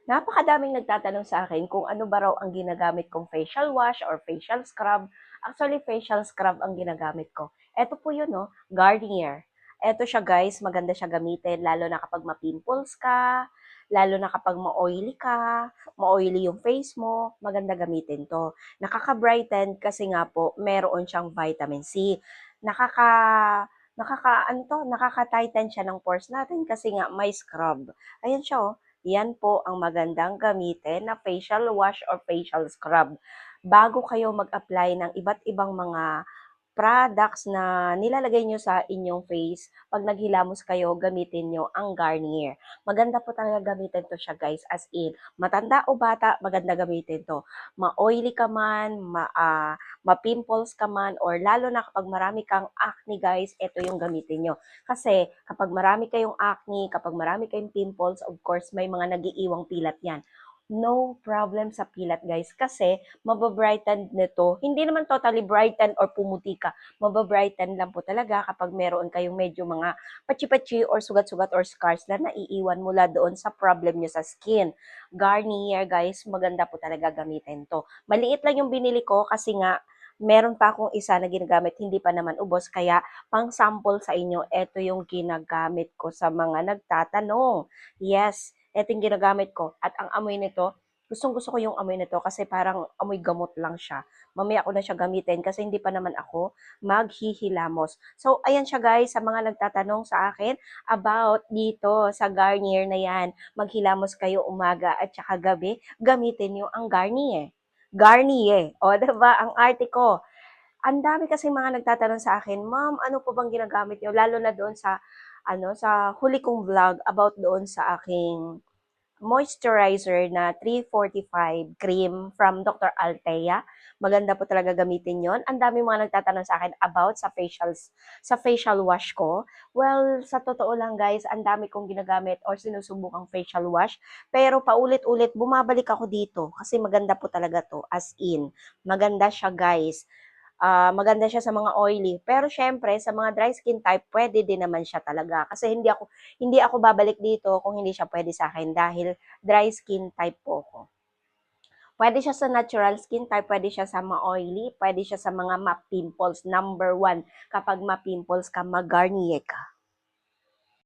Napakadaming nagtatanong sa akin kung ano ba raw ang ginagamit kong facial wash or facial scrub. Actually, facial scrub ang ginagamit ko. Eto po yun, no? Garnier. Eto siya guys, maganda siya gamitin lalo na kapag ma-pimples ka, lalo na kapag ma-oily ka, ma-oily yung face mo, maganda gamitin to. Nakaka-brighten kasi nga po, meron siyang vitamin C. Nakaka-tighten siya ng pores natin kasi nga may scrub. Ayan siya, oh. Yan po ang magandang gamitin na facial wash or facial scrub. Bago kayo mag-apply ng iba't ibang mga products na nilalagay nyo sa inyong face, pag naghilamos kayo, gamitin nyo ang Garnier. Maganda po talaga gamitin to siya guys, as in, matanda o bata, maganda gamitin to. Ma-oily ka man, ma-pimples ka man, or lalo na kapag marami kang acne guys, ito yung gamitin nyo. Kasi kapag marami kayong acne, kapag marami kayong pimples, of course, may mga nagiiwang pilat yan. No problem sa pilat guys kasi mababrighten nito. Hindi naman totally brighten or pumuti ka. Mababrighten lang po talaga kapag meron kayong medyo mga pachi-pachi or sugat-sugat or scars na naiiwan mula doon sa problem nyo sa skin. Garnier guys, maganda po talaga gamitin to. Maliit lang yung binili ko kasi nga meron pa akong isa na ginagamit, hindi pa naman ubos, kaya pang sample sa inyo, ito yung ginagamit ko sa mga nagtatanong. Yes, ito yung ginagamit ko. At ang amoy nito, gustong-gusto ko yung amoy nito kasi parang amoy gamot lang siya. Mamaya ko na siya gamitin kasi hindi pa naman ako maghihilamos. So, ayan siya guys, sa mga nagtatanong sa akin about dito sa Garnier na yan. Maghilamos kayo umaga at saka gabi, gamitin nyo ang Garnier. Garnier. O, diba? Ang arte ko. Ang dami kasi mga nagtatanong sa akin, Ma'am, ano po bang ginagamit niyo? Lalo na doon sa sa huli kong vlog about doon sa aking moisturizer na 345 cream from Dr. Althea. Maganda po talaga gamitin yon. Ang dami mga nagtatanong sa akin about sa facial wash ko. Well, sa totoo lang guys, ang dami kong ginagamit or sinusubukang facial wash. Pero paulit-ulit, bumabalik ako dito kasi maganda po talaga to. As in, maganda siya guys. Maganda siya sa mga oily. Pero syempre, sa mga dry skin type, pwede din naman siya talaga. Kasi hindi ako babalik dito kung hindi siya pwede sa akin dahil dry skin type po ko. Pwede siya sa natural skin type, pwede siya sa ma-oily, pwede siya sa mga ma-pimples. Number one, kapag ma-pimples ka, mag-Garnier ka.